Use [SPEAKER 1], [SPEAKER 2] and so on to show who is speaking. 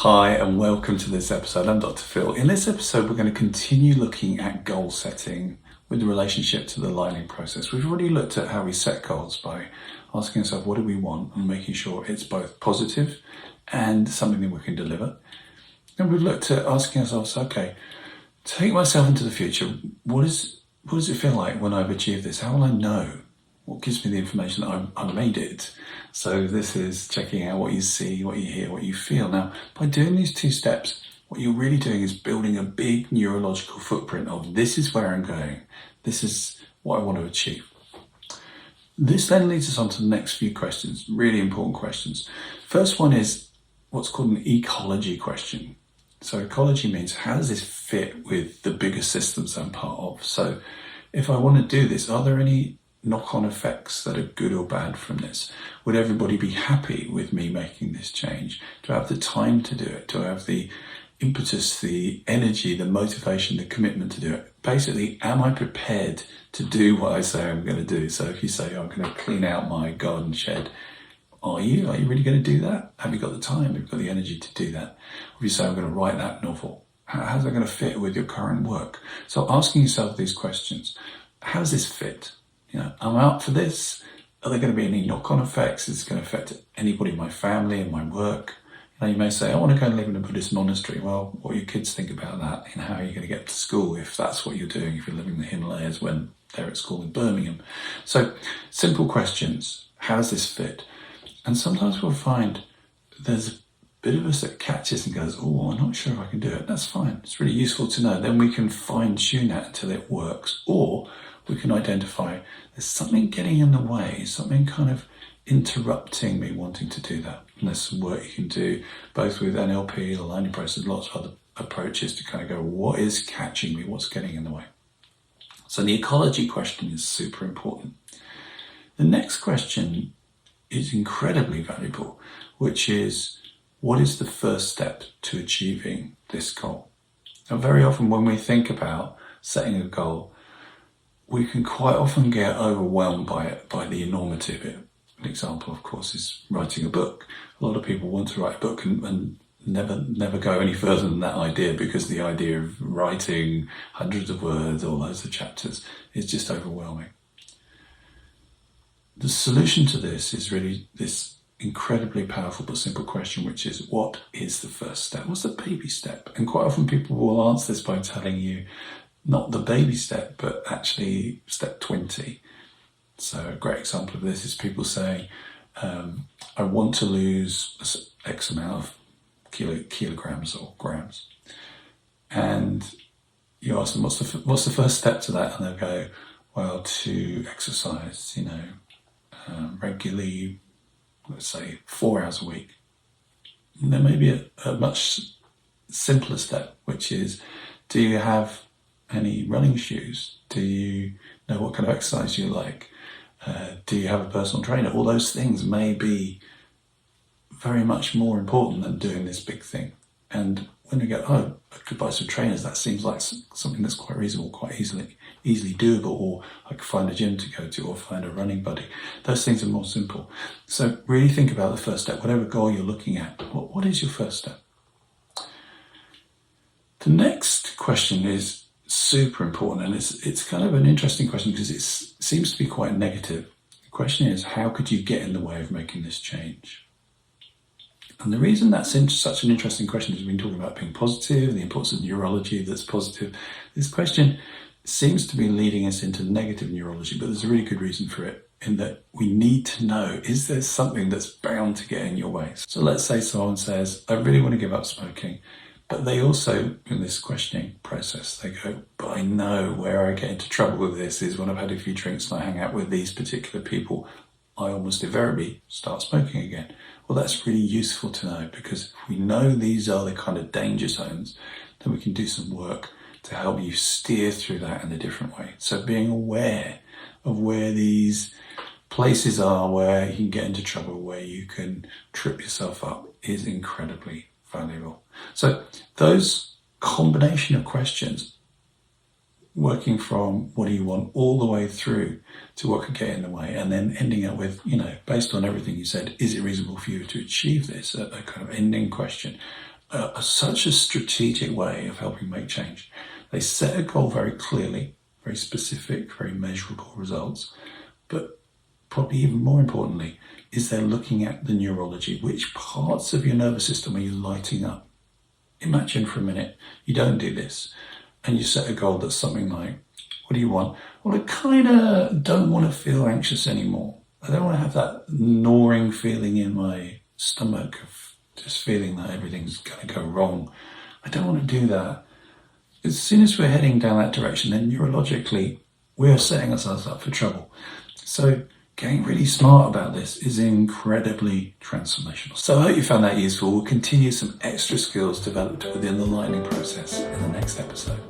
[SPEAKER 1] Hi and welcome to this episode. I'm Dr. Phil. In this episode, we're going to continue looking at goal setting with the relationship to the learning process. We've already looked at how we set goals by asking ourselves, what do we want, and making sure it's both positive and something that we can deliver. And we've looked at asking ourselves, okay, take myself into the future. What does it feel like when I've achieved this? How will I know? What gives me the information that I made it? So this is checking out what you see, what you hear, what you feel. Now, by doing these two steps, what you're really doing is building a big neurological footprint of this is where I'm going. This is what I want to achieve. This then leads us on to the next few questions, really important questions. First one is what's called an ecology question. So ecology means how does this fit with the bigger systems I'm part of? So if I want to do this, are there any knock-on effects that are good or bad from this? Would everybody be happy with me making this change? Do I have the time to do it? Do I have the impetus, the energy, the motivation, the commitment to do it? Basically, am I prepared to do what I say I'm going to do? So if you say, I'm going to clean out my garden shed, are you really going to do that? Have you got the time? Have you got the energy to do that? Or if you say, I'm going to write that novel, how's that going to fit with your current work? So asking yourself these questions, how does this fit? I'm out for this. Are there going to be any knock-on effects? Is it going to affect anybody in my family and my work? You may say, I want to go and live in a Buddhist monastery. Well, what do your kids think about that? And how are you going to get to school if that's what you're doing, if you're living in the Himalayas when they're at school in Birmingham? So simple questions. How does this fit? And sometimes we'll find there's a bit of us that catches and goes, oh, I'm not sure if I can do it. That's fine. It's really useful to know. Then we can fine tune that until it works. Or we can identify there's something getting in the way, something kind of interrupting me wanting to do that. And there's some work you can do both with NLP, the learning process, lots of other approaches to kind of go, what is catching me? What's getting in the way? So the ecology question is super important. The next question is incredibly valuable, which is, what is the first step to achieving this goal? Now, very often when we think about setting a goal, we can quite often get overwhelmed by it, by the enormity of it. An example, of course, is writing a book. A lot of people want to write a book and never go any further than that idea, because the idea of writing hundreds of words or loads of chapters is just overwhelming. The solution to this is really this incredibly powerful but simple question, which is, what is the first step? What's the baby step? And quite often people will answer this by telling you, not the baby step, but actually step 20. So a great example of this is people saying, I want to lose X amount of kilograms or grams. And you ask them, what's the first step to that? And they'll go, well, to exercise, regularly, let's say 4 hours a week. And there may be a much simpler step, which is, do you have any running shoes? Do you know what kind of exercise you like? Do you have a personal trainer? All those things may be very much more important than doing this big thing. And when you go, I could buy some trainers, that seems like something that's quite reasonable, quite easily doable, or I could find a gym to go to or find a running buddy. Those things are more simple. So really think about the first step, whatever goal you're looking at. What is your first step? The next question is super important, and it's kind of an interesting question because it seems to be quite negative. The question is, how could you get in the way of making this change? And the reason that's such an interesting question is we've been talking about being positive, the importance of neurology that's positive. This question seems to be leading us into negative neurology, but there's a really good reason for it, in that we need to know, is there something that's bound to get in your way? So let's say someone says, I really want to give up smoking. But they also, in this questioning process, they go, but I know where I get into trouble with this is when I've had a few drinks and I hang out with these particular people, I almost invariably start smoking again. Well, that's really useful to know, because if we know these are the kind of danger zones, then we can do some work to help you steer through that in a different way. So being aware of where these places are, where you can get into trouble, where you can trip yourself up, is incredibly valuable. So those combination of questions, working from what do you want all the way through to what could get in the way, and then ending up with, based on everything you said, is it reasonable for you to achieve this? A kind of ending question. such a strategic way of helping make change. They set a goal very clearly, very specific, very measurable results, but probably even more importantly is they're looking at the neurology. Which parts of your nervous system are you lighting up? Imagine for a minute you don't do this and you set a goal that's something like, what do you want? Well, I kind of don't want to feel anxious anymore. I don't want to have that gnawing feeling in my stomach of just feeling that everything's going to go wrong. I don't want to do that. As soon as we're heading down that direction, then neurologically, we're setting ourselves up for trouble. So getting really smart about this is incredibly transformational. So I hope you found that useful. We'll continue some extra skills developed within the lightning process in the next episode.